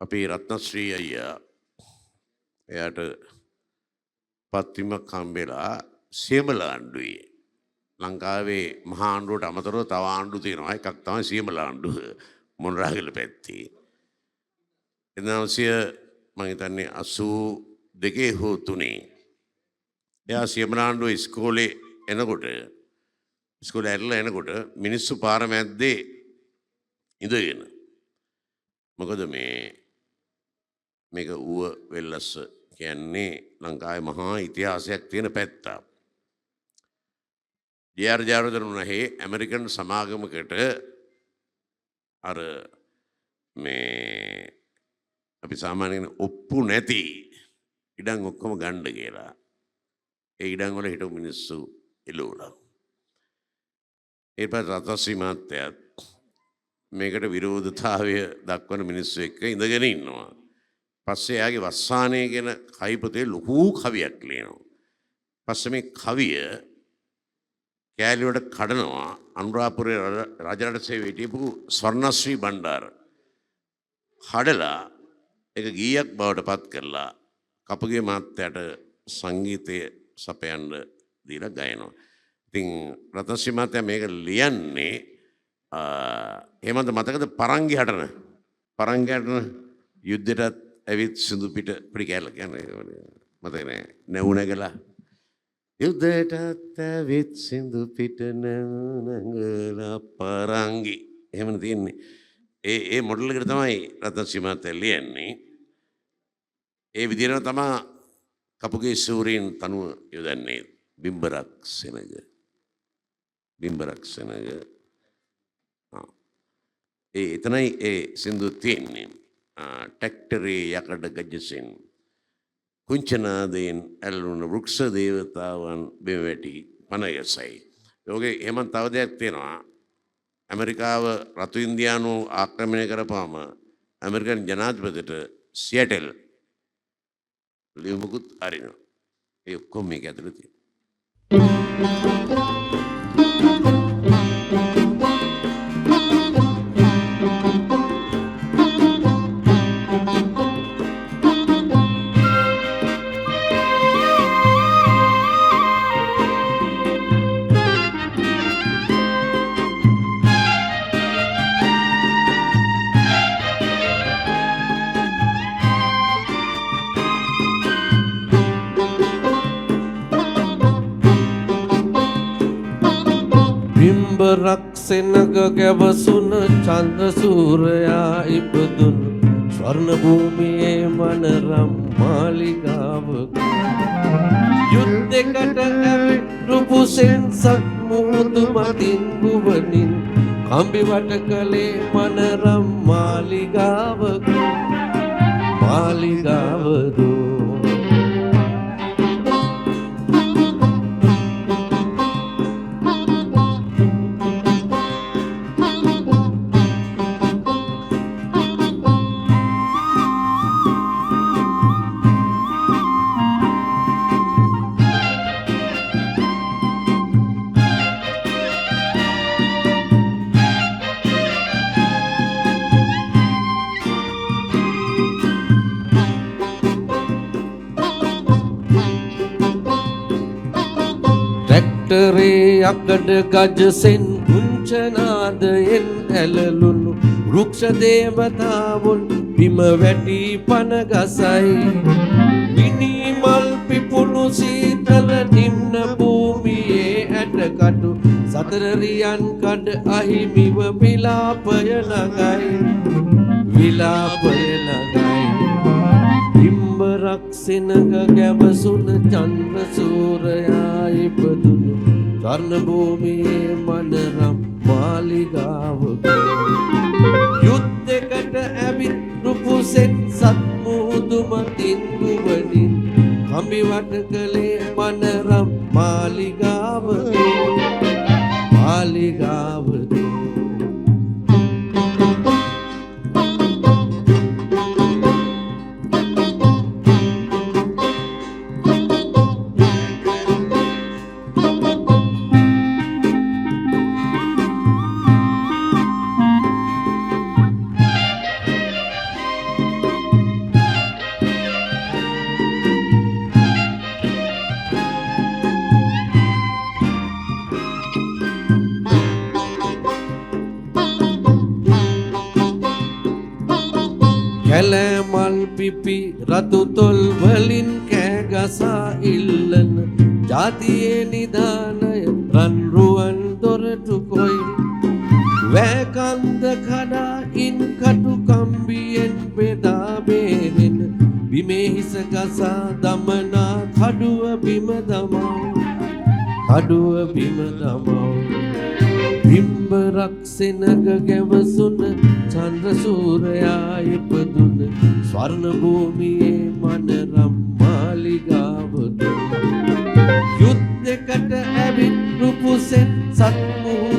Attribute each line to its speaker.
Speaker 1: අපේ රත්නශ්‍රී අයියා එයාට පත්වීමක් හම්බෙලා සියඹල ආණ්ඩුවේ ලංකාවේ මහා ආණ්ඩුවට අමතරව තව ආණ්ඩු තියෙනවා. එකක් තමයි සියඹල ආණ්ඩුව මොණරාගල පැත්තේ. 1900 මම හිතන්නේ 82 හෝ 3 එයා සියඹල ආණ්ඩුව ඉස්කෝලේ එනකොට ඉස්කෝලේ ඇරලා එනකොට මිනිස්සු පාර මැද්දේ ඉඳගෙන මොකද මේක ඌව වෙල්ලස්ස කියන්නේ ලංකාවේ මහා ඉතිහාසයක් තියෙන පැත්ත. ඩී.ආර්. ජයවර්ධන උනහේ ඇමරිකන් සමාගමකට අර අපි සාමාන්‍යයෙන් ඔප්පු නැති ඉඩම් ඔක්කොම ගන්න කියලා. ඒ ඉඩම් වල හිටපු මිනිස්සු එළවලා. ඒ පස්සේ රතශ්‍රී මහත්තයාත් මේකට විරෝධතාවය දක්වන මිනිස්සු එක්ක ඉඳගෙන ඉන්නවා. පස්සේ එයාගේ වස්සානය ගැන කයිපතේ ලොකු කවියක් ලියනවා. පස්සේ මේ කවිය කෑලි වලට කඩනවා අනුරාධපුරේ රජරට සේවයේ හිටපු ස්වර්ණශ්‍රී බණ්ඩාර. කඩලා ඒක ගීයක් බවට පත් කරලා කපුගේ මහත්තයාට සංගීතය සපයන්න දීලා ගයනවා. ඉතින් රතශ්‍රී මහත්තයා මේක ලියන්නේ එහෙමද මතකද පරංගි හටන යුද්ධයටත් ඇවිත් සිඳු පිට පිටි කැල්ල කියන්නේ මතක නෑ නැවුනගලා යුද්ධයටත් ඇවිත් සිඳු පිට නැවුනගලා පරංගි එහෙමනේ තියෙන්නේ. ඒ මොඩල් එකට තමයි රතශ්‍රී මහත්තයා ලියන්නේ. ඒ විදිහටම තමයි කපුගේ සූරීන් තනුව යොදන්නේ බිම්බරක් සෙනග එතනයි ඒ සින්දු තියෙන්නේ. ටැක්ටරේ යකඩ ගජසින් කුංචනාදයෙන් ඇල්ලුන වෘක්ෂ දේවතාවන් බිම වැටි පනයසයි. යෝගේ එහෙම තව දෙයක් තියෙනවා. ඇමරිකාව රතු ඉන්දියානු ආක්‍රමණය කරපුවාම ඇමරිකන් ජනාධිපතිට සියටල් ලියුමකුත් අරිනවා. ඒ ඔක්කොම මේක ඇතුළේ තියෙනවා.
Speaker 2: රක්සෙනග ගැවසුන චන්ද්‍ර සූරයා ඉපදුන ස්වර්ණ භූමියේ මනරම් මාලිගාවක යුද්ධයකට ඇවිත් පුසෙන් සත් මුහුදු මතින් ගුවනින් කම්බි වට කළේ මනරම් මාලිගාවක මාලිගාවදෝ යකඩ ගජසෙන් කුංචනාදයෙන් ඇලලුණු වෘක්ෂ දේවතාවුන් බිම වැටි පන ගසයි. මිනිමල් පිපුණු සීතල නිම්න භූමියේ ඇටකටු සතරරියන් කඩ අහිමිව විලාපය නගයි. බිම්බරක් සෙනග ගැවසුන චන්ද්‍ර සූරයා ඉපදුණු ස්වර්ණ භූමියේ මනරම් මාලිගාවක යුද්ධයකට ඇවිත් රුපුසෙන් සත් මුහුදු මතින් ගුවනින් කම්බි වට කළේ මනරම් මාලිගාවක කැලෑමල් පිපි රතු තොල් වලින් කෑගසා ඉල්ලන ජාතියේ නිධානය රන්රුවන් දොරටු කොයි වැකන්ද කඩා ඉන් කටු කම්බියෙන් බෙදා බේරෙන බිමේ හිස ගසා දමනා කඩුව බිම දමා කඩුව බිම දමා බිම්බරක් සෙනග ගැවසුන චන්ද්‍ර සූරයා ඉපදුන ස්වර්ණ භූමියේ මනරම් මාලිගාවද යුද්ධයකට ඇවිත් රුපුසෙන් සත්